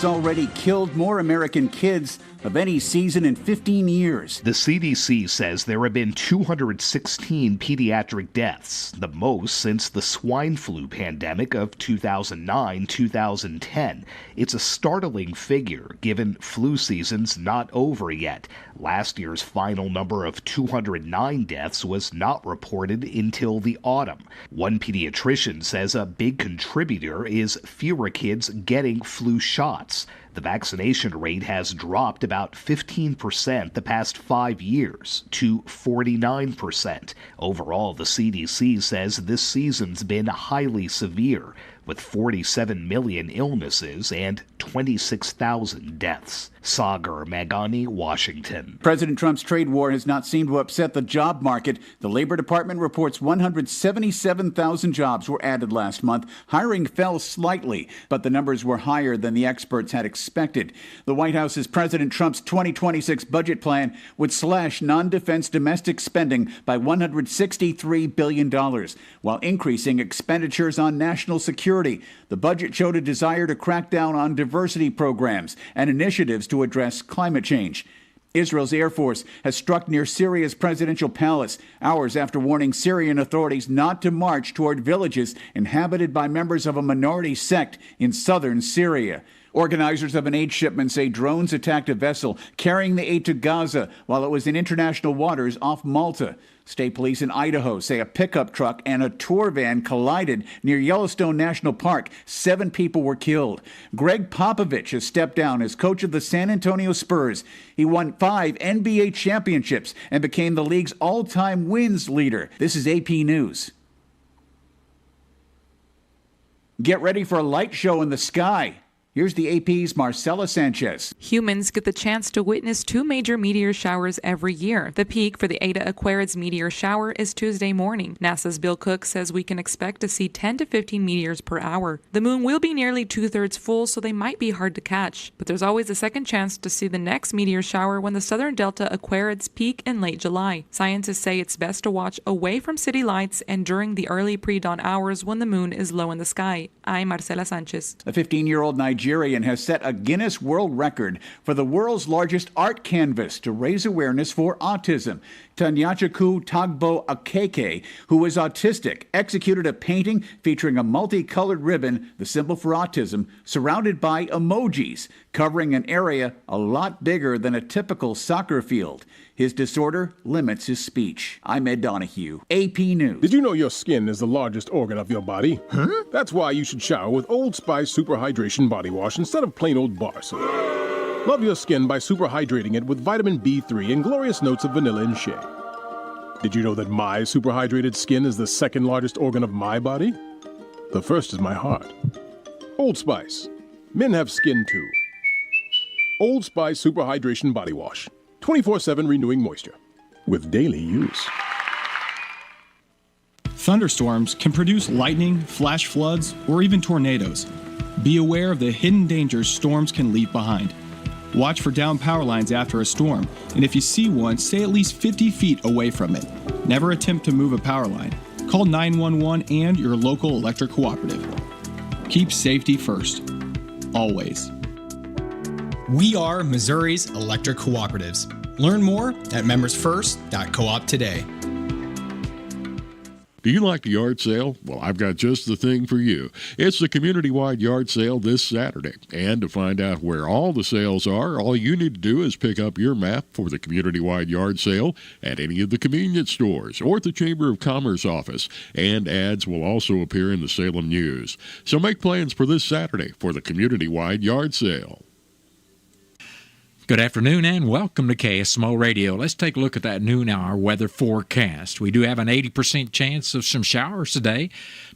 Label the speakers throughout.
Speaker 1: It's already killed more American kids of any season in 15 years.
Speaker 2: The CDC says there have been 216 pediatric deaths, the most since the swine flu pandemic of 2009-2010. It's a startling figure, given flu season's not over yet. Last year's final number of 209 deaths was not reported until the autumn. One pediatrician says a big contributor is fewer kids getting flu shots. The vaccination rate has dropped about 15% the past 5 years to 49%. Overall, the CDC says this season's been highly severe, with 47 million illnesses and 26,000 deaths. Sagar Magani, Washington.
Speaker 1: President Trump's trade war has not seemed to upset the job market. The Labor Department reports 177,000 jobs were added last month. Hiring fell slightly, but the numbers were higher than the experts had expected. The White House says President Trump's 2026 budget plan would slash non-defense domestic spending by $163 billion, while increasing expenditures on national security. The budget showed a desire to crack down on diversity programs and initiatives to address climate change. Israel's Air Force has struck near Syria's presidential palace, hours after warning Syrian authorities not to march toward villages inhabited by members of a minority sect in southern Syria. Organizers of an aid shipment say drones attacked a vessel carrying the aid to Gaza while it was in international waters off Malta. State police in Idaho say a pickup truck and a tour van collided near Yellowstone National Park. 7 people were killed. Greg Popovich has stepped down as coach of the San Antonio Spurs. He won 5 NBA championships and became the league's all-time wins leader. This is AP News. Get ready for a light show in the sky. Here's the AP's Marcela Sanchez.
Speaker 3: Humans get the chance to witness 2 major meteor showers every year. The peak for the Eta Aquarids meteor shower is Tuesday morning. NASA's Bill Cook says we can expect to see 10 to 15 meteors per hour. The moon will be nearly 2/3 full, so they might be hard to catch. But there's always a second chance to see the next meteor shower when the southern Delta Aquarids peak in late July. Scientists say it's best to watch away from city lights and during the early pre-dawn hours when the moon is low in the sky. I'm Marcela Sanchez.
Speaker 1: A 15-year-old Nigerian has set a Guinness World Record for the world's largest art canvas to raise awareness for autism. Tanyachaku Tagbo Akeke, who is autistic, executed a painting featuring a multicolored ribbon, the symbol for autism, surrounded by emojis, covering an area a lot bigger than a typical soccer field. His disorder limits his speech. I'm Ed Donahue, AP News.
Speaker 4: Did you know your skin is the largest organ of your body? Huh? That's why you should shower with Old Spice Super Hydration Body Wash instead of plain old bar soap. Love your skin by super hydrating it with vitamin B3 and glorious notes of vanilla and shea. Did you know that my super hydrated skin is the second largest organ of my body? The first is my heart. Old Spice. Men have skin too. Old Spice Super Hydration Body Wash. 24/7 renewing moisture with daily use.
Speaker 5: Thunderstorms can produce lightning, flash floods, or even tornadoes. Be aware of the hidden dangers storms can leave behind. Watch for downed power lines after a storm, and if you see one, stay at least 50 feet away from it. Never attempt to move a power line. Call 911 and your local electric cooperative. Keep safety first. Always.
Speaker 6: We are Missouri's electric cooperatives. Learn more at membersfirst.coop today.
Speaker 7: Do you like the yard sale? Well, I've got just the thing for you. It's the community-wide yard sale this Saturday. And to find out where all the sales are, all you need to do is pick up your map for the community-wide yard sale at any of the convenience stores or at the Chamber of Commerce office. And ads will also appear in the Salem News. So make plans for this Saturday for the community-wide yard sale.
Speaker 8: Good afternoon and welcome to KSMO Radio. Let's take a look at that noon hour weather forecast. We do have an 80% chance of some showers today,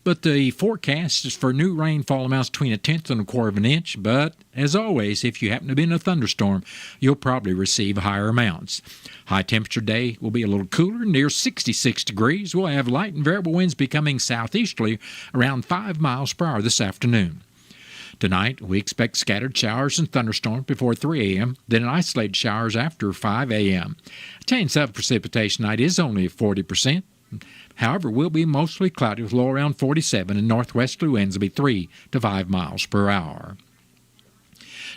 Speaker 8: but the forecast is for new rainfall amounts between 1/10 and 1/4 of an inch. But as always, if you happen to be in a thunderstorm, you'll probably receive higher amounts. High temperature day will be a little cooler, near 66 degrees. We'll have light and variable winds becoming southeasterly around 5 miles per hour this afternoon. Tonight, we expect scattered showers and thunderstorms before 3 a.m., then isolated showers after 5 a.m. Chance of precipitation tonight is only 40%. However, will be mostly cloudy with low around 47 and northwesterly winds will be 3 to 5 miles per hour.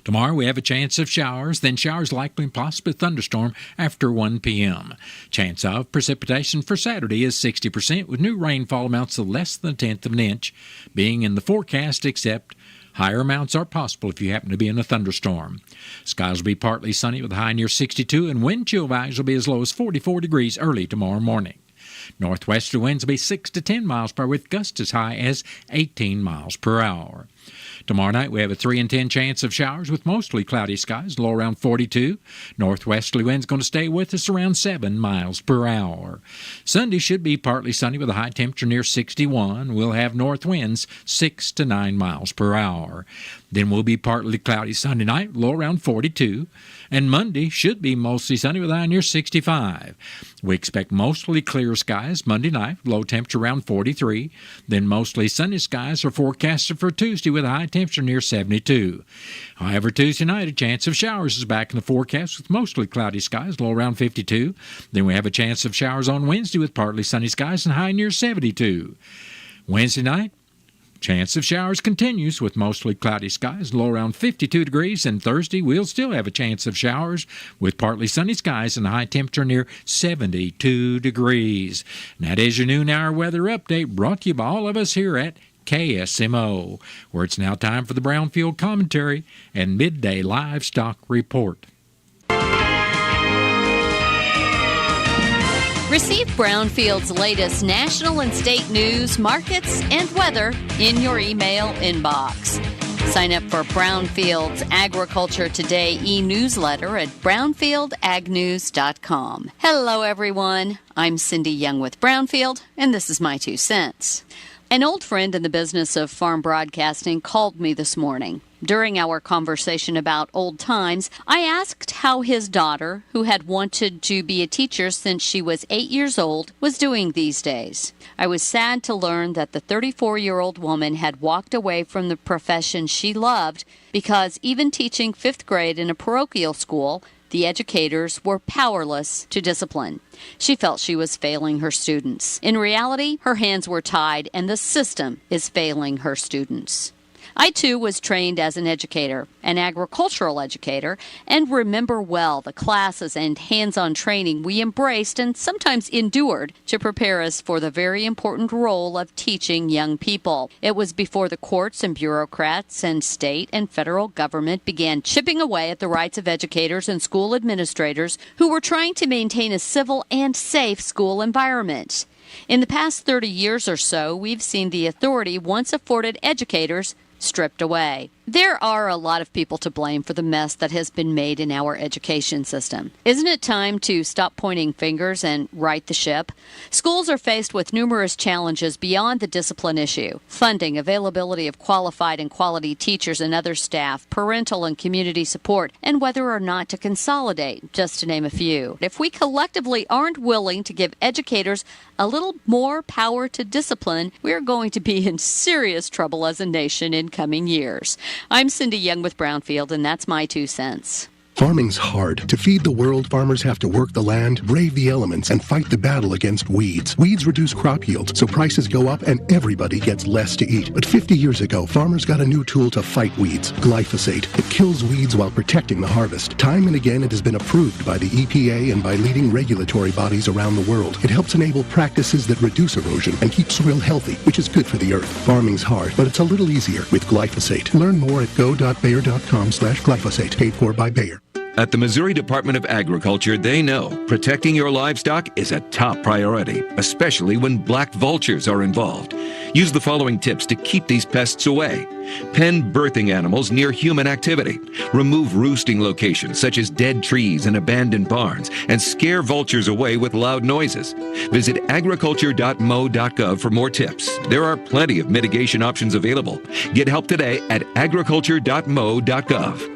Speaker 8: Tomorrow we have a chance of showers, then showers likely and possibly thunderstorm after 1 p.m. Chance of precipitation for Saturday is 60%, with new rainfall amounts of less than a tenth of an inch being in the forecast, except higher amounts are possible if you happen to be in a thunderstorm. Skies will be partly sunny with a high near 62, and wind chill values will be as low as 44 degrees early tomorrow morning. Northwesterly winds will be 6 to 10 miles per hour with gusts as high as 18 miles per hour. Tomorrow night we have a 3 in 10 chance of showers with mostly cloudy skies, low around 42. Northwesterly winds going to stay with us around 7 miles per hour. Sunday should be partly sunny with a high temperature near 61. We'll have north winds 6 to 9 miles per hour. Then we'll be partly cloudy Sunday night, low around 42. And Monday should be mostly sunny with a high near 65. We expect mostly clear skies Monday night, low temperature around 43. Then mostly sunny skies are forecasted for Tuesday with a high temperature near 72. However, Tuesday night, a chance of showers is back in the forecast with mostly cloudy skies, low around 52. Then we have a chance of showers on Wednesday with partly sunny skies and high near 72. Wednesday night, chance of showers continues with mostly cloudy skies, low around 52 degrees, and Thursday we'll still have a chance of showers with partly sunny skies and a high temperature near 72 degrees. And that is your noon hour weather update brought to you by all of us here at KSMO, where it's now time for the Brownfield Commentary and Midday Livestock Report.
Speaker 9: Receive Brownfield's latest national and state news, markets, and weather in your email inbox. Sign up for Brownfield's Agriculture Today e-newsletter at brownfieldagnews.com. Hello, everyone. I'm Cindy Young with Brownfield, and this is my 2 cents. An old friend in the business of farm broadcasting called me this morning. During our conversation about old times, I asked how his daughter, who had wanted to be a teacher since she was 8 years old, was doing these days. I was sad to learn that the 34-year-old woman had walked away from the profession she loved because even teaching 5th grade in a parochial school, the educators were powerless to discipline. She felt she was failing her students. In reality, her hands were tied and the system is failing her students. I, too, was trained as an educator, an agricultural educator, and remember well the classes and hands-on training we embraced and sometimes endured to prepare us for the very important role of teaching young people. It was before the courts and bureaucrats and state and federal government began chipping away at the rights of educators and school administrators who were trying to maintain a civil and safe school environment. In the past 30 years or so, we've seen the authority once afforded educators stripped away. There are a lot of people to blame for the mess that has been made in our education system. Isn't it time to stop pointing fingers and right the ship? Schools are faced with numerous challenges beyond the discipline issue: funding, availability of qualified and quality teachers and other staff, parental and community support, and whether or not to consolidate, just to name a few. If we collectively aren't willing to give educators a little more power to discipline, we're going to be in serious trouble as a nation in coming years. I'm Cindy Young with Brownfield, and that's my 2 cents.
Speaker 10: Farming's hard. To feed the world, farmers have to work the land, brave the elements, and fight the battle against weeds. Weeds reduce crop yield, so prices go up and everybody gets less to eat. But 50 years ago, farmers got a new tool to fight weeds: glyphosate. It kills weeds while protecting the harvest. Time and again, it has been approved by the EPA and by leading regulatory bodies around the world. It helps enable practices that reduce erosion and keep soil healthy, which is good for the earth. Farming's hard, but it's a little easier with glyphosate. Learn more at go.bayer.com/glyphosate. Paid for by Bayer.
Speaker 11: At the Missouri Department of Agriculture, they know protecting your livestock is a top priority, especially when black vultures are involved. Use the following tips to keep these pests away. Pen birthing animals near human activity. Remove roosting locations such as dead trees and abandoned barns, and scare vultures away with loud noises. Visit agriculture.mo.gov for more tips. There are plenty of mitigation options available. Get help today at agriculture.mo.gov.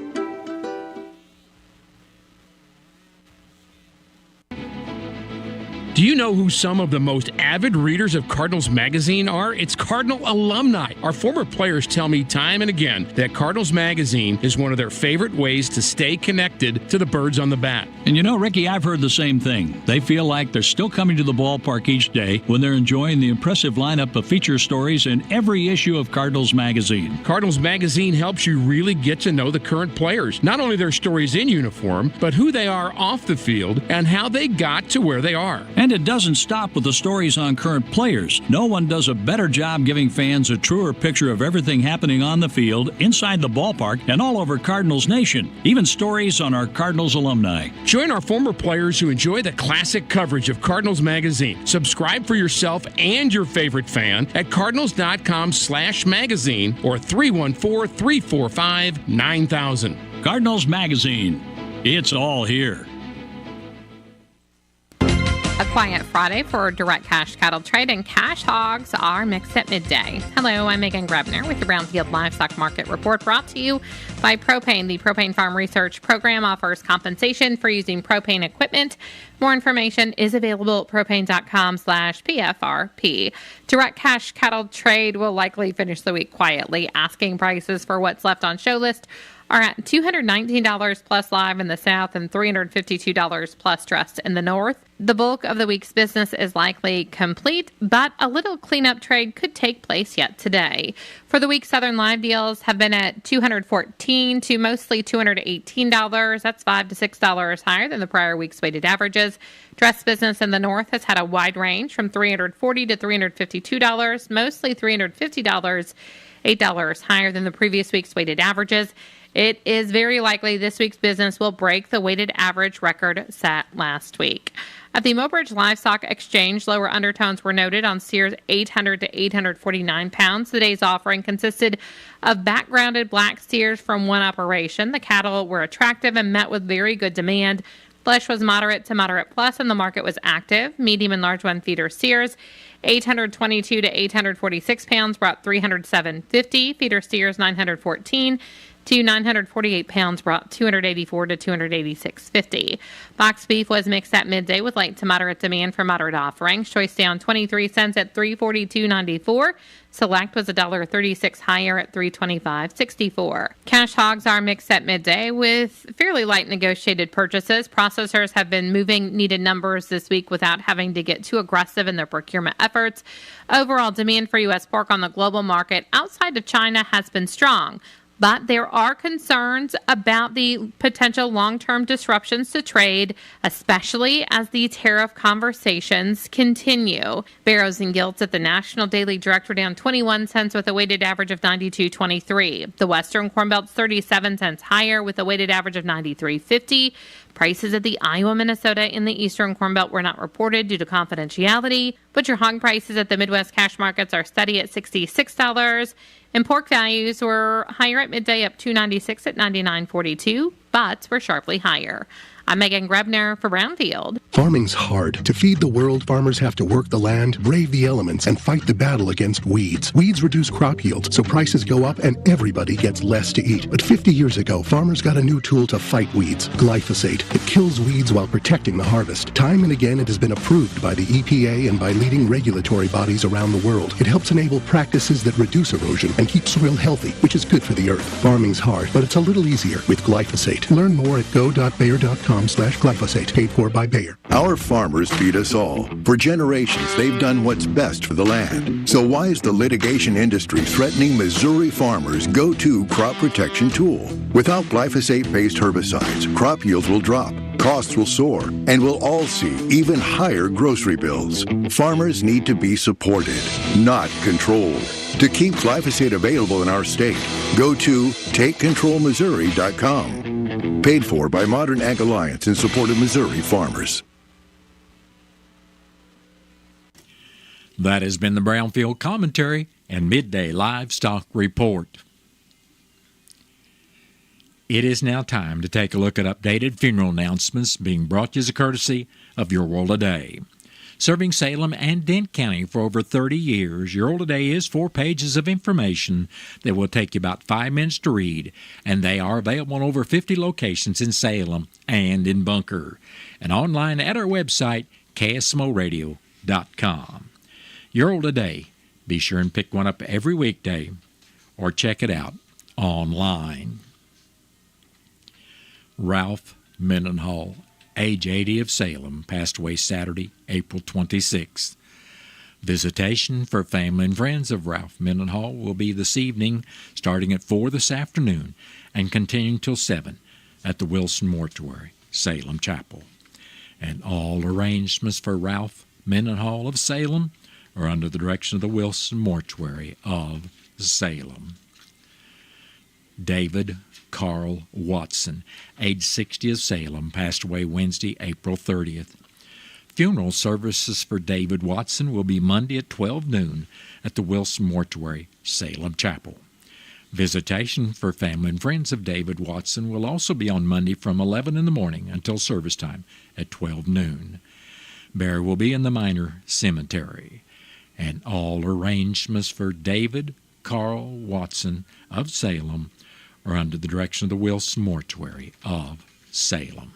Speaker 12: Do you know who some of the most avid readers of Cardinals Magazine are? It's Cardinal alumni. Our former players tell me time and again that Cardinals Magazine is one of their favorite ways to stay connected to the birds on the bat.
Speaker 13: And you know, Ricky, I've heard the same thing. They feel like they're still coming to the ballpark each day when they're enjoying the impressive lineup of feature stories in every issue of Cardinals Magazine.
Speaker 12: Cardinals Magazine helps you really get to know the current players, not only their stories in uniform, but who they are off the field and how they got to where they are.
Speaker 13: And it doesn't stop with the stories on current players. No one does a better job giving fans a truer picture of everything happening on the field, inside the ballpark, and all over Cardinals Nation. Even stories on our Cardinals alumni.
Speaker 12: Join our former players who enjoy the classic coverage of Cardinals Magazine. Subscribe for yourself and your favorite fan at cardinals.com/magazine or 314-345-9000.
Speaker 13: Cardinals Magazine. It's all here.
Speaker 14: A quiet Friday for direct cash cattle trade, and cash hogs are mixed at midday. Hello, I'm Megan Grebner with your Brownfield Livestock Market Report, brought to you by Propane. The Propane Farm Research Program offers compensation for using propane equipment. More information is available at propane.com/PFRP. Direct cash cattle trade will likely finish the week quietly. Asking prices for what's left on show list are at $219 plus live in the south and $352 plus dressed in the north. The bulk of the week's business is likely complete, but a little cleanup trade could take place yet today. For the week, Southern live deals have been at $214 to mostly $218. That's $5 to $6 higher than the prior week's weighted averages. Dress business in the north has had a wide range from $340 to $352, mostly $350, $8 higher than the previous week's weighted averages. It is very likely this week's business will break the weighted average record set last week. At the Mobridge Livestock Exchange, lower undertones were noted on steers 800 to 849 pounds. The day's offering consisted of backgrounded black steers from one operation. The cattle were attractive and met with very good demand. Flesh was moderate to moderate plus, and the market was active. Medium and large one feeder steers 822 to 846 pounds brought $307.50. Feeder steers 914 to 948 pounds brought $284 to $286.50. Box beef was mixed at midday with light to moderate demand for moderate offerings. Choice down 23 cents at $342.94. Select was $1.36 higher at $325.64. Cash hogs are mixed at midday with fairly light negotiated purchases. Processors have been moving needed numbers this week without having to get too aggressive in their procurement efforts. Overall demand for U.S. pork on the global market outside of China has been strong, but there are concerns about the potential long-term disruptions to trade, especially as the tariff conversations continue. Barrows and Gilts at the National Daily Direct were down 21 cents with a weighted average of 92.23. The Western Corn Belt's 37 cents higher with a weighted average of 93.50. Prices at the Iowa, Minnesota, and the Eastern Corn Belt were not reported due to confidentiality. Butcher hog prices at the Midwest cash markets are steady at $66. And pork values were higher at midday, up $2.96 at $99.42. Butts were sharply higher. I'm Megan Grebner for Brownfield.
Speaker 10: Farming's hard. To feed the world, farmers have to work the land, brave the elements, and fight the battle against weeds. Weeds reduce crop yields, so prices go up and everybody gets less to eat. But 50 years ago, farmers got a new tool to fight weeds, glyphosate. It kills weeds while protecting the harvest. Time and again, it has been approved by the EPA and by leading regulatory bodies around the world. It helps enable practices that reduce erosion and keep soil healthy, which is good for the earth. Farming's hard, but it's a little easier with glyphosate. Learn more at go.bayer.com/glyphosate, paid for by Bayer.
Speaker 15: Our farmers feed us all. For generations, they've done what's best for the land. So why is the litigation industry threatening Missouri farmers' go-to crop protection tool? Without glyphosate-based herbicides, crop yields will drop, costs will soar, and we'll all see even higher grocery bills. Farmers need to be supported, not controlled. To keep glyphosate available in our state, go to TakeControlMissouri.com. Paid for by Modern Ag Alliance in support of Missouri farmers.
Speaker 8: That has been the Brownfield Commentary and Midday Livestock Report. It is now time to take a look at updated funeral announcements being brought to you as a courtesy of Your World Today. Serving Salem and Dent County for over 30 years, Your World Today is 4 pages of information that will take you about 5 minutes to read, and they are available in over 50 locations in Salem and in Bunker, and online at our website, ksmoradio.com. Your World Today. Be sure and pick one up every weekday or check it out online. Ralph Mendenhall, age 80 of Salem, passed away Saturday, April 26th. Visitation for family and friends of Ralph Mendenhall will be this evening, starting at 4 this afternoon and continuing till 7 at the Wilson Mortuary, Salem Chapel. And all arrangements for Ralph Mendenhall of Salem are under the direction of the Wilson Mortuary of Salem. David Carl Watson, age 60 of Salem, passed away Wednesday, April 30th. Funeral services for David Watson will be Monday at 12 noon at the Wilson Mortuary, Salem Chapel. Visitation for family and friends of David Watson will also be on Monday from 11 in the morning until service time at 12 noon. Burial will be in the Minor Cemetery. And all arrangements for David Carl Watson of Salem are under the direction of the Wilson Mortuary of Salem.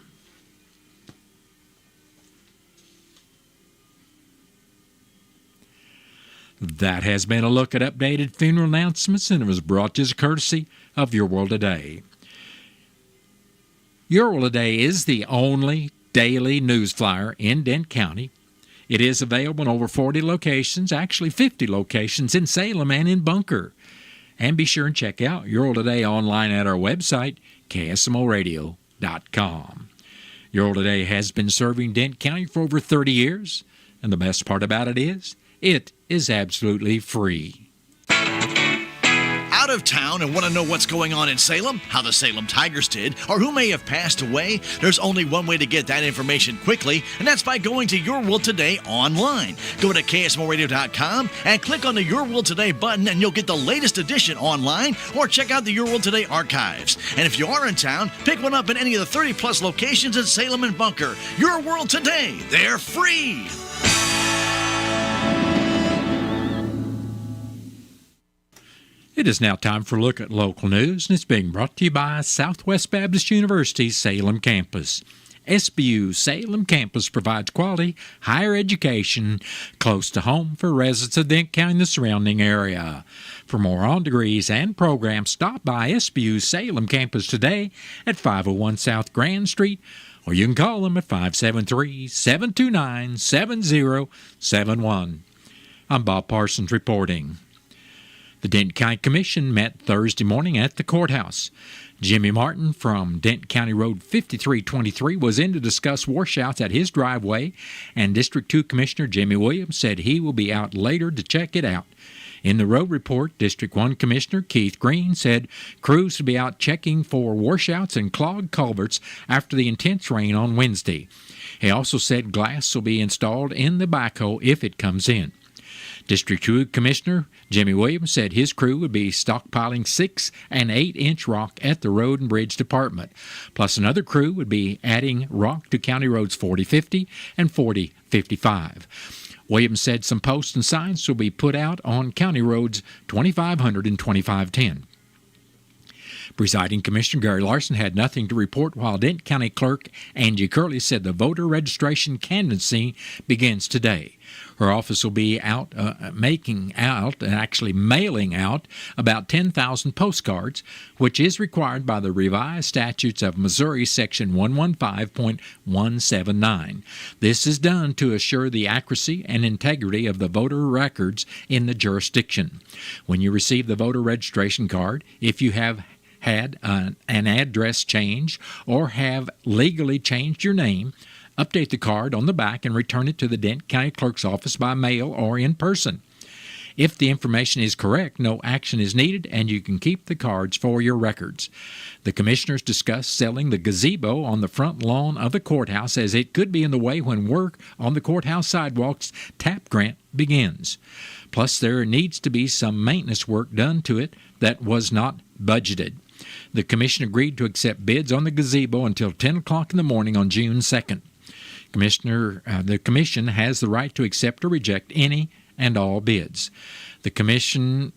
Speaker 8: That has been a look at updated funeral announcements, and it was brought to you as a courtesy of Your World Today. Your World Today is the only daily news flyer in Dent County. It is available in over 40 locations, actually 50 locations in Salem and in Bunker. And be sure and check out Your World Today online at our website, KSMOradio.com. Your World Today has been serving Dent County for over 30 years, and the best part about it is absolutely free.
Speaker 16: Out of town and want to know what's going on in Salem, how the Salem Tigers did, or who may have passed away? There's only one way to get that information quickly, and that's by going to Your World Today online. Go to KSMOradio.com and click on the Your World Today button, and you'll get the latest edition online, or check out the Your World Today archives. And if you are in town, pick one up in any of the 30-plus locations in Salem and Bunker. Your World Today, they're free!
Speaker 8: It is now time for a look at local news, and it's being brought to you by Southwest Baptist University's Salem campus. SBU Salem campus provides quality higher education close to home for residents of Dent County and the surrounding area. For more on degrees and programs, stop by SBU Salem campus today at 501 South Grand Street, or you can call them at 573-729-7071. I'm Bob Parsons reporting. The Dent County Commission met Thursday morning at the courthouse. Jimmy Martin from Dent County Road 5323 was in to discuss washouts at his driveway, and District 2 Commissioner Jimmy Williams said he will be out later to check it out. In the road report, District 1 Commissioner Keith Green said crews will be out checking for washouts and clogged culverts after the intense rain on Wednesday. He also said glass will be installed in the backhoe if it comes in. District 2 Commissioner Jimmy Williams said his crew would be stockpiling 6- and 8-inch rock at the Road and Bridge Department. Plus another crew would be adding rock to County Roads 4050 and 4055. Williams said some posts and signs will be put out on County Roads 2500 and 2510. Presiding Commissioner Gary Larson had nothing to report, while Dent County Clerk Angie Curley said the voter registration canvassing begins today. Her office will be out mailing out about 10,000 postcards, which is required by the revised statutes of Missouri, Section 115.179. This is done to assure the accuracy and integrity of the voter records in the jurisdiction. When you receive the voter registration card, if you have had an address change or have legally changed your name, update the card on the back and return it to the Dent County Clerk's office by mail or in person. If the information is correct, no action is needed, and you can keep the cards for your records. The commissioners discussed selling the gazebo on the front lawn of the courthouse, as it could be in the way when work on the courthouse sidewalks TAP grant begins. Plus, there needs to be some maintenance work done to it that was not budgeted. The commission agreed to accept bids on the gazebo until 10 o'clock in the morning on June 2nd. The commission has the right to accept or reject any and all bids. The commission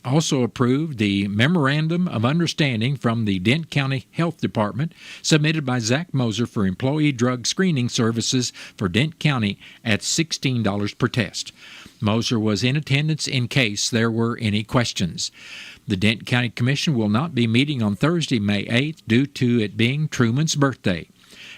Speaker 8: also approved the Memorandum of Understanding from the Dent County Health Department submitted by Zach Moser for employee drug screening services for Dent County at $16 per test. Moser was in attendance in case there were any questions. The Dent County Commission will not be meeting on Thursday, May 8th, due to it being Truman's birthday.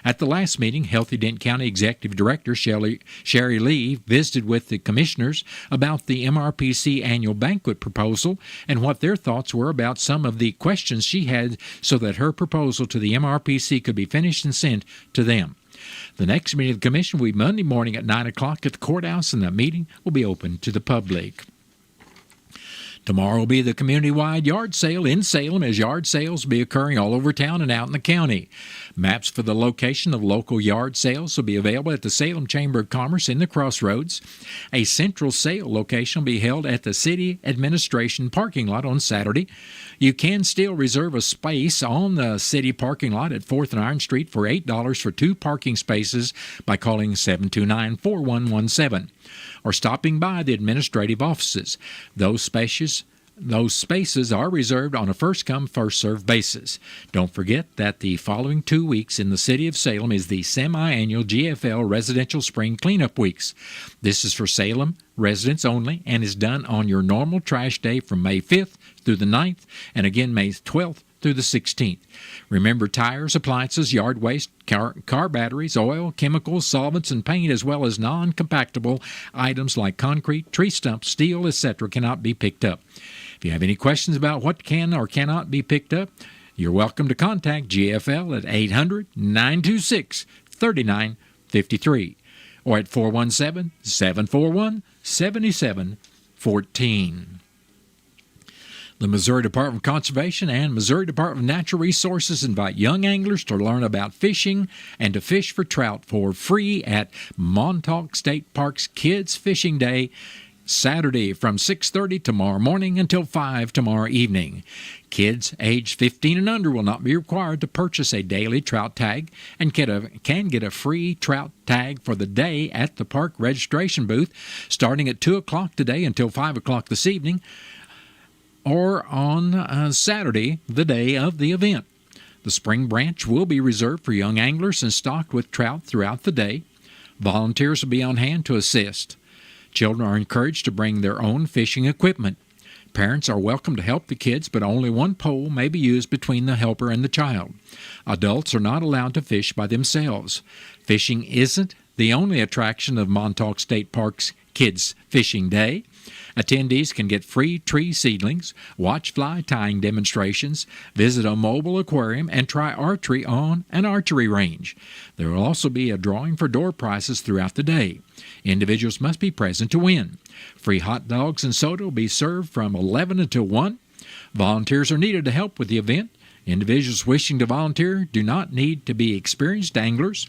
Speaker 8: At the last meeting, Healthy Dent County Executive Director Sherry Lee visited with the commissioners about the MRPC annual banquet proposal and what their thoughts were about some of the questions she had so that her proposal to the MRPC could be finished and sent to them. The next meeting of the commission will be Monday morning at 9 o'clock at the courthouse, and the meeting will be open to the public. Tomorrow will be the community-wide yard sale in Salem, as yard sales will be occurring all over town and out in the county. Maps for the location of local yard sales will be available at the Salem Chamber of Commerce in the Crossroads. A central sale location will be held at the City Administration parking lot on Saturday. You can still reserve a space on the city parking lot at 4th and Iron Street for $8 for 2 parking spaces by calling 729-4117 or stopping by the administrative offices. Those spaces are reserved on a first-come, first-served basis. Don't forget that the following 2 weeks in the city of Salem is the semi-annual GFL Residential Spring Cleanup Weeks. This is for Salem residents only and is done on your normal trash day from May 5th through the 9th and again May 12th through the 16th. Remember, tires, appliances, yard waste, car batteries, oil, chemicals, solvents, and paint, as well as non-compactable items like concrete, tree stumps, steel, etc. cannot be picked up. If you have any questions about what can or cannot be picked up, you're welcome to contact GFL at 800-926-3953 or at 417-741-7714. The Missouri Department of Conservation and Missouri Department of Natural Resources invite young anglers to learn about fishing and to fish for trout for free at Montauk State Park's Kids Fishing Day, Saturday from 6:30 tomorrow morning until 5 tomorrow evening. Kids aged 15 and under will not be required to purchase a daily trout tag and can get a free trout tag for the day at the park registration booth starting at 2 o'clock today until 5 o'clock this evening, or on Saturday, the day of the event. The spring branch will be reserved for young anglers and stocked with trout throughout the day. Volunteers will be on hand to assist. Children are encouraged to bring their own fishing equipment. Parents are welcome to help the kids, but only one pole may be used between the helper and the child. Adults are not allowed to fish by themselves. Fishing isn't the only attraction of Montauk State Park's Kids Fishing Day. Attendees can get free tree seedlings, watch fly tying demonstrations, visit a mobile aquarium, and try archery on an archery range. There will also be a drawing for door prizes throughout the day. Individuals must be present to win. Free hot dogs and soda will be served from 11 until 1. Volunteers are needed to help with the event. Individuals wishing to volunteer do not need to be experienced anglers.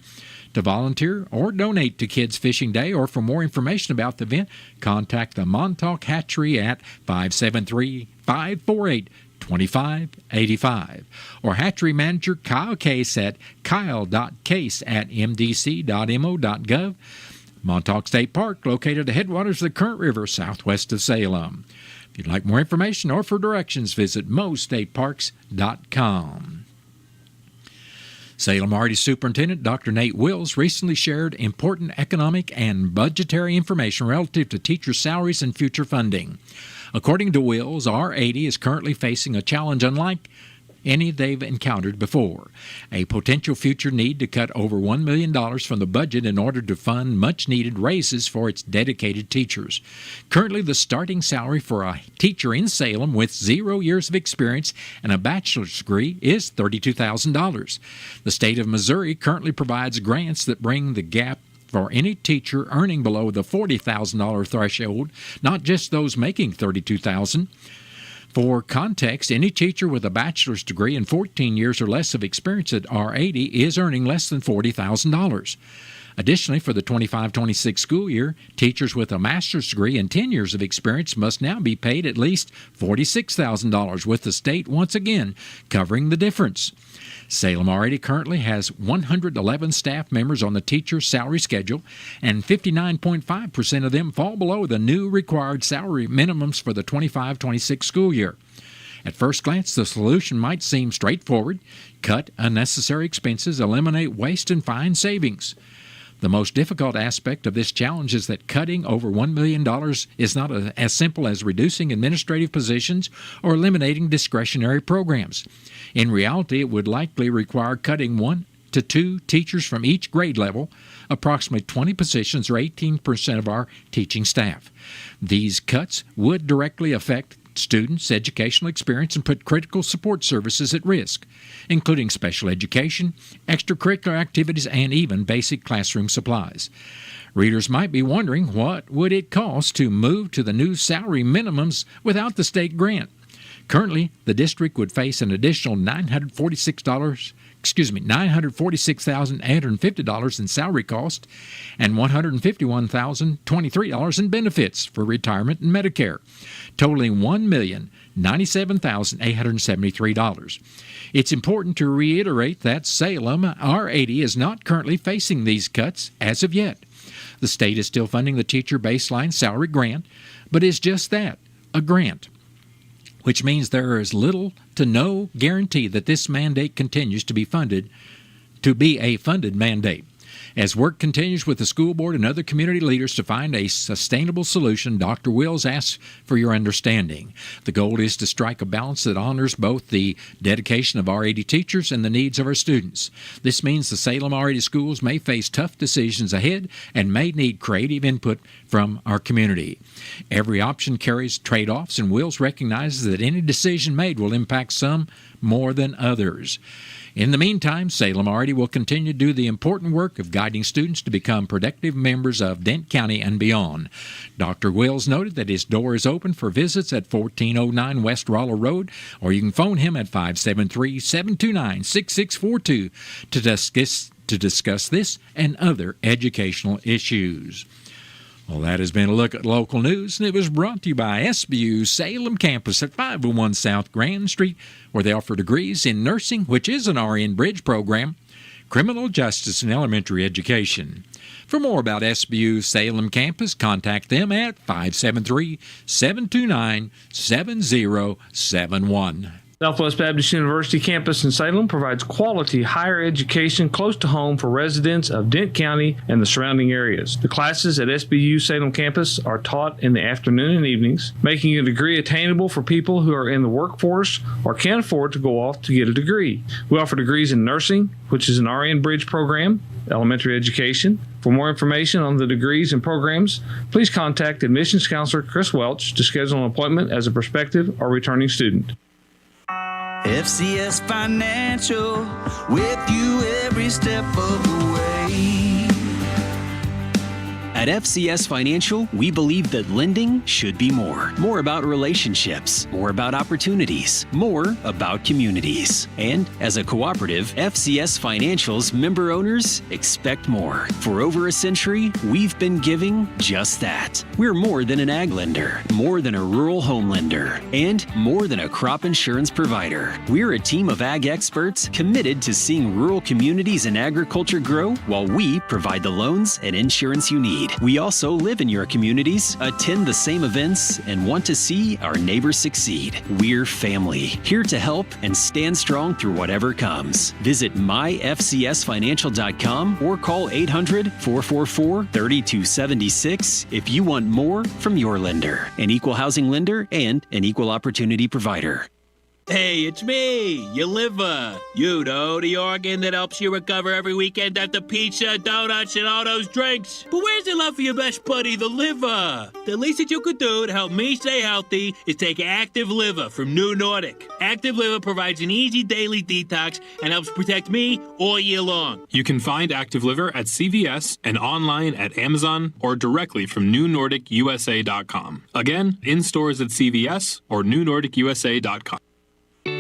Speaker 8: To volunteer or donate to Kids Fishing Day, or for more information about the event, contact the Montauk Hatchery at 573-548-2585 or hatchery manager Kyle Case at kyle.case@mdc.mo.gov. Montauk State Park, located at the headwaters of the Current River southwest of Salem. If you'd like more information or for directions, visit mostateparks.com. Salem RD Superintendent Dr. Nate Wills recently shared important economic and budgetary information relative to teacher salaries and future funding. According to Wills, R80 is currently facing a challenge unlike any they've encountered before. A potential future need to cut over $1 million from the budget in order to fund much-needed raises for its dedicated teachers. Currently, the starting salary for a teacher in Salem with 0 years of experience and a bachelor's degree is $32,000. The state of Missouri currently provides grants that bring the gap for any teacher earning below the $40,000 threshold, not just those making $32,000. For context, any teacher with a bachelor's degree and 14 years or less of experience at R80 is earning less than $40,000. Additionally, for the 25-26 school year, teachers with a master's degree and 10 years of experience must now be paid at least $46,000, with the state once again covering the difference. Salem already currently has 111 staff members on the teacher's salary schedule, and 59.5% of them fall below the new required salary minimums for the 25-26 school year. At first glance, the solution might seem straightforward: cut unnecessary expenses, eliminate waste, and find savings. The most difficult aspect of this challenge is that cutting over $1 million is not as simple as reducing administrative positions or eliminating discretionary programs. In reality, it would likely require cutting 1 to 2 teachers from each grade level, approximately 20 positions or 18% of our teaching staff. These cuts would directly affect students' educational experience and put critical support services at risk, including special education, extracurricular activities, and even basic classroom supplies. Readers might be wondering, what would it cost to move to the new salary minimums without the state grant? Currently, the district would face an additional $946,850 in salary cost and $151,023 in benefits for retirement and Medicare, totaling $1,097,873. It's important to reiterate that Salem R80 is not currently facing these cuts as of yet. The state is still funding the teacher baseline salary grant, but is just that, a grant, which means there is little to no guarantee that this mandate continues to be a funded mandate. As work continues with the school board and other community leaders to find a sustainable solution, Dr. Wills asks for your understanding. The goal is to strike a balance that honors both the dedication of our 80 teachers and the needs of our students. This means the Salem R80 schools may face tough decisions ahead and may need creative input from our community. Every option carries trade-offs, and Wills recognizes that any decision made will impact some more than others. In the meantime, Salem R80 will continue to do the important work of guiding students to become productive members of Dent County and beyond. Dr. Wills noted that his door is open for visits at 1409 West Roller Road, or you can phone him at 573-729-6642 to discuss this and other educational issues. Well, that has been a look at local news, and it was brought to you by SBU Salem Campus at 501 South Grand Street, where they offer degrees in nursing, which is an RN Bridge program, criminal justice, and elementary education. For more about SBU Salem Campus, contact them at 573-729-7071.
Speaker 17: Southwest Baptist University campus in Salem provides quality higher education close to home for residents of Dent County and the surrounding areas. The classes at SBU Salem campus are taught in the afternoon and evenings, making a degree attainable for people who are in the workforce or can't afford to go off to get a degree. We offer degrees in nursing, which is an RN Bridge program, elementary education. For more information on the degrees and programs, please contact admissions counselor Chris Welch to schedule an appointment as a prospective or returning student.
Speaker 18: FCS Financial, with you every step of the way. At FCS Financial, we believe that lending should be more. More about relationships, more about opportunities, more about communities. And as a cooperative, FCS Financial's member owners expect more. For over a century, we've been giving just that. We're more than an ag lender, more than a rural home lender, and more than a crop insurance provider. We're a team of ag experts committed to seeing rural communities and agriculture grow while we provide the loans and insurance you need. We also live in your communities, attend the same events, and want to see our neighbors succeed. We're family, here to help and stand strong through whatever comes. Visit myfcsfinancial.com or call 800-444-3276 if you want more from your lender, an equal housing lender and an equal opportunity provider.
Speaker 19: Hey, it's me, your liver. You know, the organ that helps you recover every weekend after pizza, donuts, and all those drinks. But where's the love for your best buddy, the liver? The least that you could do to help me stay healthy is take Active Liver from New Nordic. Active Liver provides an easy daily detox and helps protect me all year long.
Speaker 20: You can find Active Liver at CVS and online at Amazon or directly from NewNordicUSA.com. Again, in stores at CVS or NewNordicUSA.com.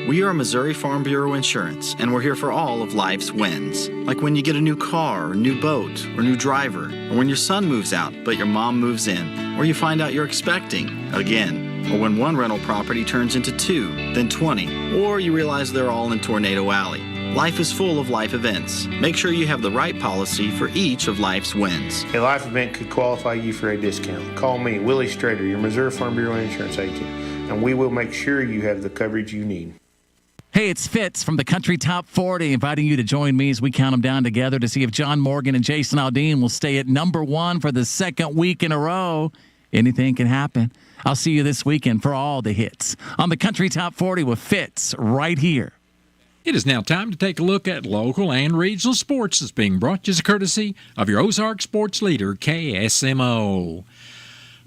Speaker 21: We are Missouri Farm Bureau Insurance, and we're here for all of life's wins. Like when you get a new car, or new boat, or new driver, or when your son moves out, but your mom moves in, or you find out you're expecting again, or when one rental property turns into 2, then 20, or you realize they're all in Tornado Alley. Life is full of life events. Make sure you have the right policy for each of life's wins.
Speaker 22: A life event could qualify you for a discount. Call me, Willie Strader, your Missouri Farm Bureau Insurance agent, and we will make sure you have the coverage you need.
Speaker 23: Hey, it's Fitz from the Country Top 40, inviting you to join me as we count them down together to see if John Morgan and Jason Aldean will stay at number 1 for the second week in a row. Anything can happen. I'll see you this weekend for all the hits on the Country Top 40 with Fitz right here.
Speaker 8: It is now time to take a look at local and regional sports that's being brought to you as a courtesy of your Ozark sports leader, KSMO.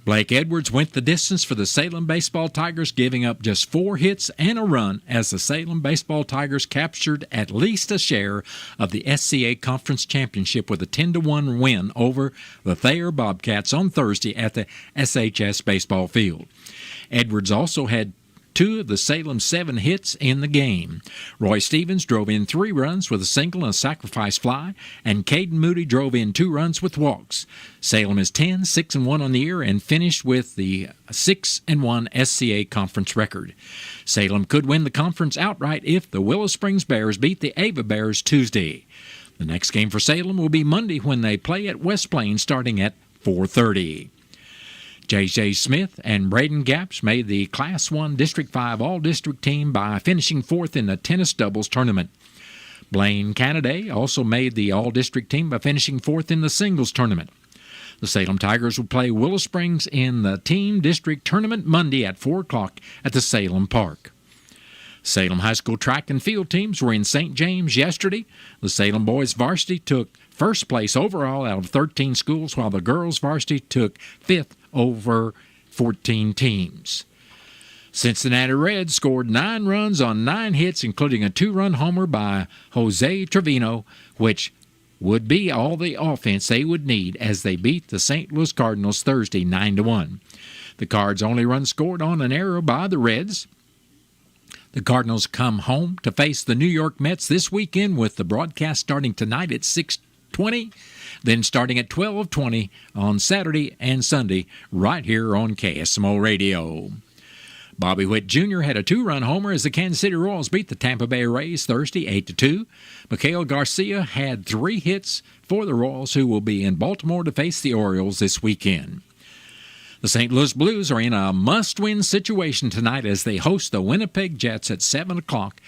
Speaker 8: Blake Edwards went the distance for the Salem Baseball Tigers, giving up just 4 hits and a run as the Salem Baseball Tigers captured at least a share of the SCA Conference Championship with a 10-1 win over the Thayer Bobcats on Thursday at the SHS baseball field. Edwards also had 2 of the Salem's 7 hits in the game. Roy Stevens drove in 3 runs with a single and a sacrifice fly, and Caden Moody drove in 2 runs with walks. Salem is 10-6-1 on the year and finished with the 6-1 SCA conference record. Salem could win the conference outright if the Willow Springs Bears beat the Ava Bears Tuesday. The next game for Salem will be Monday when they play at West Plains starting at 4:30. J.J. Smith and Braden Gaps made the Class 1 District 5 All-District team by finishing 4th in the tennis doubles tournament. Blaine Canaday also made the All-District team by finishing 4th in the singles tournament. The Salem Tigers will play Willow Springs in the Team District Tournament Monday at 4 o'clock at the Salem Park. Salem High School track and field teams were in St. James yesterday. The Salem boys varsity took first place overall out of 13 schools, while the girls varsity took 5th over 14 teams. Cincinnati Reds scored 9 runs on 9 hits, including a 2-run homer by Jose Trevino, which would be all the offense they would need as they beat the St. Louis Cardinals Thursday 9-1. The Cards' only run scored on an error by the Reds. The Cardinals come home to face the New York Mets this weekend, with the broadcast starting tonight at 6:20, then starting at 12:20 on Saturday and Sunday right here on KSMO Radio. Bobby Witt Jr. had a 2-run homer as the Kansas City Royals beat the Tampa Bay Rays Thursday 8-2. Mikhail Garcia had 3 hits for the Royals, who will be in Baltimore to face the Orioles this weekend. The St. Louis Blues are in a must-win situation tonight as they host the Winnipeg Jets at 7 o'clock,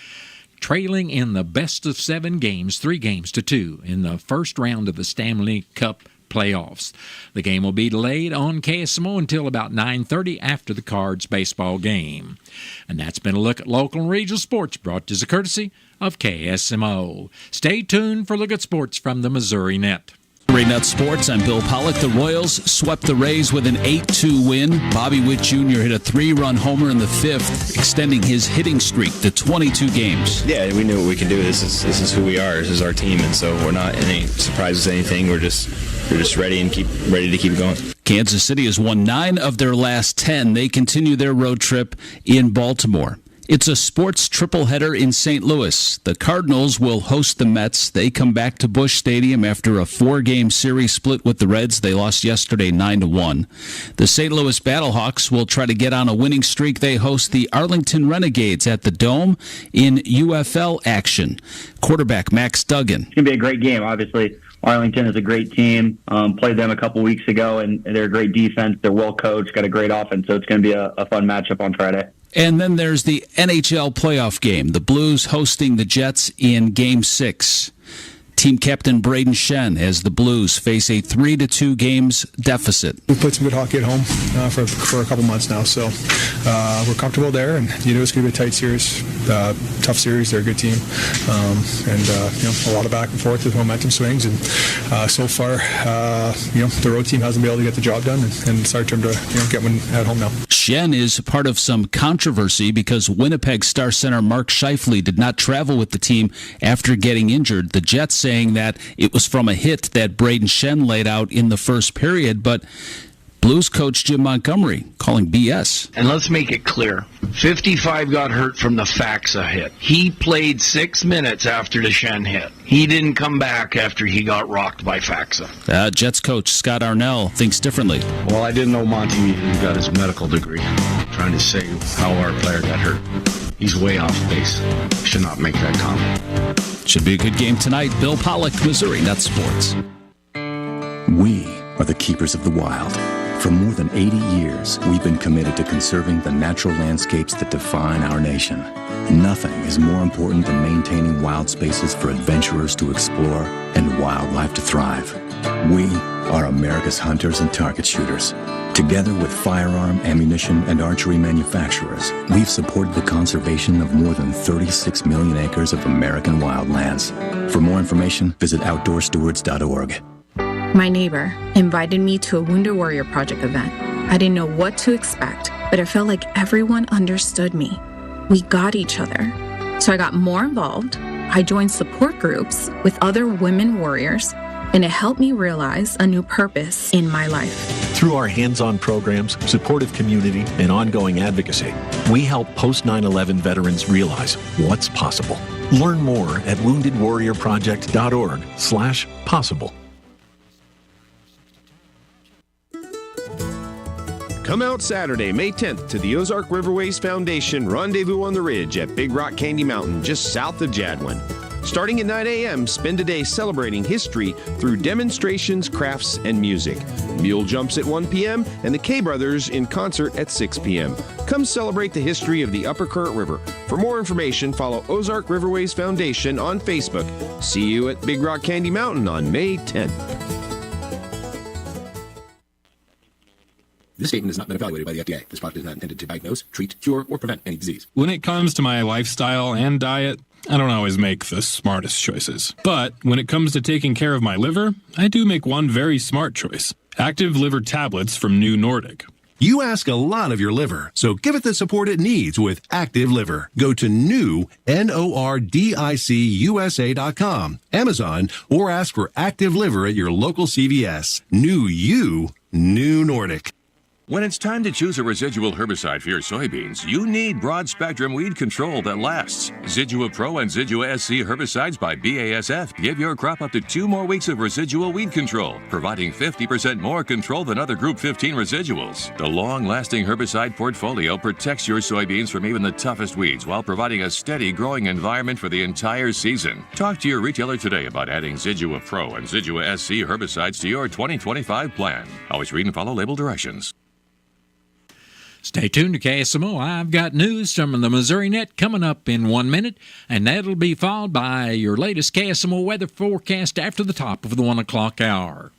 Speaker 8: trailing in the best-of-7 games, 3-2, in the first round of the Stanley Cup playoffs. The game will be delayed on KSMO until about 9:30 after the Cards baseball game. And that's been a look at local and regional sports brought to you as a courtesy of KSMO. Stay tuned for a look at sports from the Missouri Net.
Speaker 24: Nut Sports, I'm Bill Pollock. The Royals swept the Rays with an 8-2 win. Bobby Witt Jr. hit a 3-run homer in the 5th, extending his hitting streak to 22 games.
Speaker 25: Yeah, we knew what we can do. This is who we are. This is our team, and so we're not any surprises, anything. We're just ready and ready to keep going.
Speaker 24: Kansas City has won 9 of their last 10. They continue their road trip in Baltimore. It's a sports tripleheader in St. Louis. The Cardinals will host the Mets. They come back to Busch Stadium after a 4-game series split with the Reds. They lost yesterday 9-1. The St. Louis Battlehawks will try to get on a winning streak. They host the Arlington Renegades at the Dome in UFL action. Quarterback Max Duggan.
Speaker 26: It's going to be a great game, obviously. Arlington is a great team. Played them a couple weeks ago, and they're a great defense. They're well coached, got a great offense, so it's going to be a fun matchup on Friday.
Speaker 24: And then there's the NHL playoff game. The Blues hosting the Jets in Game 6. Team captain Braden Shen as the Blues face a 3-2 games deficit.
Speaker 27: We've played some good hockey at home for a couple months now, so we're comfortable there, and it's going to be a tight series, tough series. They're a good team, and a lot of back and forth with momentum swings. And so far, the road team hasn't been able to get the job done, and it's our turn to get one at home now.
Speaker 24: Shen is part of some controversy because Winnipeg star center Mark Scheifele did not travel with the team after getting injured. The Jets saying that it was from a hit that Braden Shen laid out in the first period, but Blues coach Jim Montgomery calling BS.
Speaker 1: And let's make it clear. 55 got hurt from the Faxa hit. He played 6 minutes after the Shen hit. He didn't come back after he got rocked by Faxa.
Speaker 24: Jets coach Scott Arnell thinks differently.
Speaker 1: Well, I didn't know Monty got his medical degree. Trying to say how our player got hurt. He's way off base. Should not make that comment.
Speaker 24: Should be a good game tonight. Bill Pollock, Missouri Net Sports.
Speaker 2: We are the keepers of the wild. For more than 80 years, we've been committed to conserving the natural landscapes that define our nation. Nothing is more important than maintaining wild spaces for adventurers to explore and wildlife to thrive. We are America's hunters and target shooters. Together with firearm, ammunition, and archery manufacturers, we've supported the conservation of more than 36 million acres of American wildlands. For more information, visit OutdoorStewards.org.
Speaker 3: My neighbor invited me to a Wounded Warrior Project event. I didn't know what to expect, but it felt like everyone understood me. We got each other. So I got more involved. I joined support groups with other women warriors, and it helped me realize a new purpose in my life.
Speaker 4: Through our hands-on programs, supportive community, and ongoing advocacy, we help post-9/11 veterans realize what's possible. Learn more at woundedwarriorproject.org/possible.
Speaker 5: Come out Saturday, May 10th to the Ozark Riverways Foundation Rendezvous on the Ridge at Big Rock Candy Mountain, just south of Jadwin. Starting at 9 a.m., spend a day celebrating history through demonstrations, crafts, and music. Mule jumps at 1 p.m. and the K Brothers in concert at 6 p.m. Come celebrate the history of the Upper Current River. For more information, follow Ozark Riverways Foundation on Facebook. See you at Big Rock Candy Mountain on May 10th.
Speaker 6: This statement has not been evaluated by the FDA. This product is not intended to diagnose, treat, cure, or prevent any disease.
Speaker 20: When it comes to my lifestyle and diet, I don't always make the smartest choices. But when it comes to taking care of my liver, I do make one very smart choice. Active Liver Tablets from New Nordic.
Speaker 7: You ask a lot of your liver, so give it the support it needs with Active Liver. Go to NORDICUSA.com, Amazon, or ask for Active Liver at your local CVS. New Nordic.
Speaker 28: When it's time to choose a residual herbicide for your soybeans, you need broad-spectrum weed control that lasts. Zidua Pro and Zidua SC herbicides by BASF give your crop up to 2 more weeks of residual weed control, providing 50% more control than other Group 15 residuals. The long-lasting herbicide portfolio protects your soybeans from even the toughest weeds while providing a steady growing environment for the entire season. Talk to your retailer today about adding Zidua Pro and Zidua SC herbicides to your 2025 plan. Always read and follow label directions.
Speaker 8: Stay tuned to KSMO. I've got news from the Missouri Net coming up in 1 minute, and that'll be followed by your latest KSMO weather forecast after the top of the 1 o'clock hour.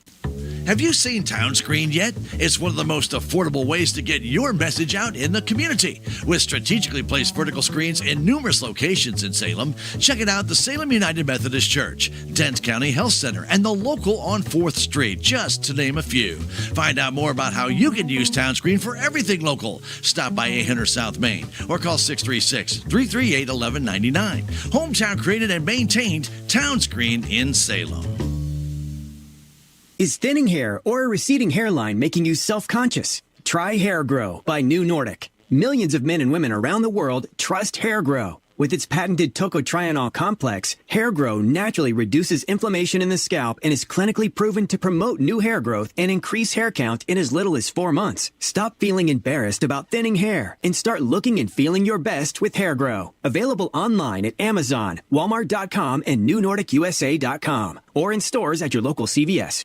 Speaker 16: Have you seen Town Screen yet? It's one of the most affordable ways to get your message out in the community. With strategically placed vertical screens in numerous locations in Salem, check it out: the Salem United Methodist Church, Dent County Health Center, and the local on 4th Street, just to name a few. Find out more about how you can use Town Screen for everything local. Stop by 800 South Main or call 636-338-1199. Hometown created and maintained Town Screen in Salem.
Speaker 29: Is thinning hair or a receding hairline making you self-conscious? Try Hair Grow by New Nordic. Millions of men and women around the world trust Hair Grow. With its patented tocotrienol complex, Hair Grow naturally reduces inflammation in the scalp and is clinically proven to promote new hair growth and increase hair count in as little as 4 months. Stop feeling embarrassed about thinning hair and start looking and feeling your best with Hair Grow. Available online at Amazon, Walmart.com, and NewNordicUSA.com, or in stores at your local CVS.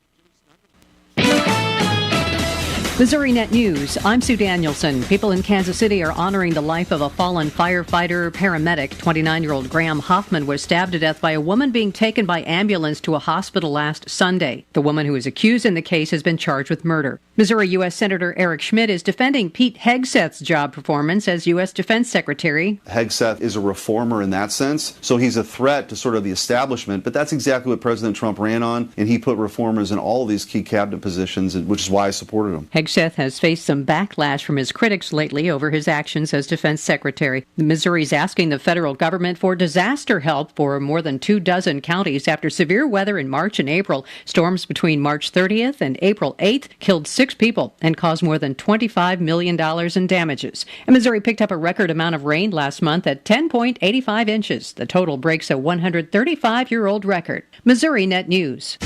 Speaker 30: Missouri Net News, I'm Sue Danielson. People in Kansas City are honoring the life of a fallen firefighter paramedic. 29-year-old Graham Hoffman was stabbed to death by a woman being taken by ambulance to a hospital last Sunday. The woman who is accused in the case has been charged with murder. Missouri U.S. Senator Eric Schmidt is defending Pete Hegseth's job performance as U.S. Defense Secretary.
Speaker 31: Hegseth is a reformer in that sense, so he's a threat to sort of the establishment, but that's exactly what President Trump ran on, and he put reformers in all of these key cabinet positions, which is why I supported him.
Speaker 30: Hegseth has faced some backlash from his critics lately over his actions as defense secretary. Missouri's asking the federal government for disaster help for more than 24 counties after severe weather in March and April. Storms between March 30th and April 8th killed 6 people and caused more than $25 million in damages. And Missouri picked up a record amount of rain last month at 10.85 inches. The total breaks a 135-year-old record. Missouri Net News.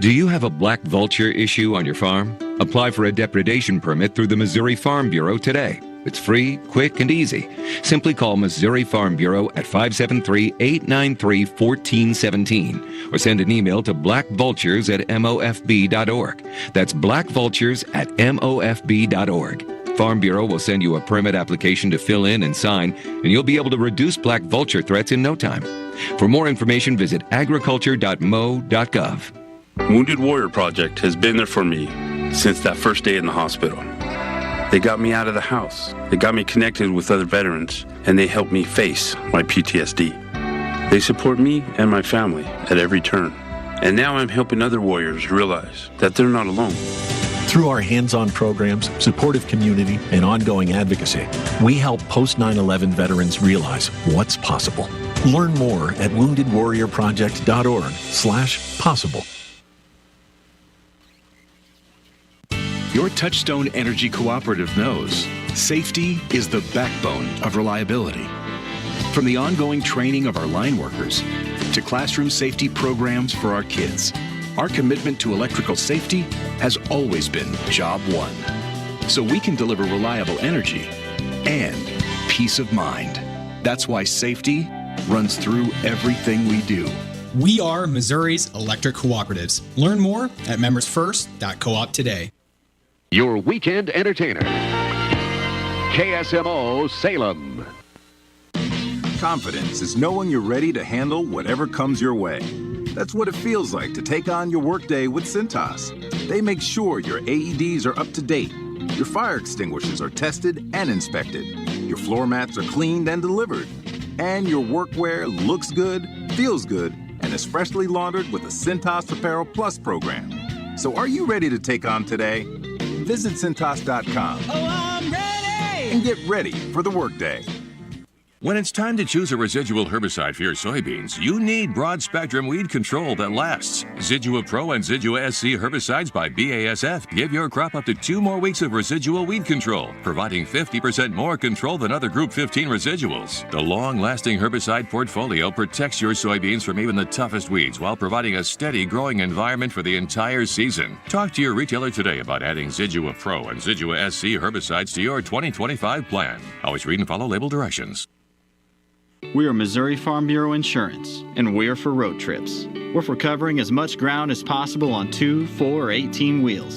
Speaker 28: Do you have a black vulture issue on your farm? Apply for a depredation permit through the Missouri Farm Bureau today. It's free, quick, and easy. Simply call Missouri Farm Bureau at 573-893-1417 or send an email to blackvultures@mofb.org. That's blackvultures@mofb.org. Farm Bureau will send you a permit application to fill in and sign, and you'll be able to reduce black vulture threats in no time. For more information, visit agriculture.mo.gov.
Speaker 9: Wounded Warrior Project has been there for me since that first day in the hospital. They got me out of the house. They got me connected with other veterans, and they helped me face my PTSD. They support me and my family at every turn. And now I'm helping other warriors realize that they're not alone.
Speaker 4: Through our hands-on programs, supportive community, and ongoing advocacy, we help post-9/11 veterans realize what's possible. Learn more at woundedwarriorproject.org/possible.
Speaker 10: Your Touchstone Energy Cooperative knows safety is the backbone of reliability. From the ongoing training of our line workers to classroom safety programs for our kids, our commitment to electrical safety has always been job one. So we can deliver reliable energy and peace of mind. That's why safety runs through everything we do.
Speaker 11: We are Missouri's electric cooperatives. Learn more at membersfirst.coop today.
Speaker 12: Your weekend entertainer, KSMO Salem.
Speaker 13: Confidence is knowing you're ready to handle whatever comes your way. That's what it feels like to take on your workday with Cintas. They make sure your AEDs are up to date, your fire extinguishers are tested and inspected, your floor mats are cleaned and delivered, and your workwear looks good, feels good, and is freshly laundered with the Cintas Apparel Plus program. So are you ready to take on today? Visit Cintas.com. Oh, I'm ready! And get ready for the workday.
Speaker 28: When it's time to choose a residual herbicide for your soybeans, you need broad-spectrum weed control that lasts. Zidua Pro and Zidua SC herbicides by BASF give your crop up to 2 more weeks of residual weed control, providing 50% more control than other Group 15 residuals. The long-lasting herbicide portfolio protects your soybeans from even the toughest weeds while providing a steady growing environment for the entire season. Talk to your retailer today about adding Zidua Pro and Zidua SC herbicides to your 2025 plan. Always read and follow label directions.
Speaker 14: We are Missouri Farm Bureau Insurance, and we're for road trips. We're for covering as much ground as possible on 2, 4, or 18 wheels.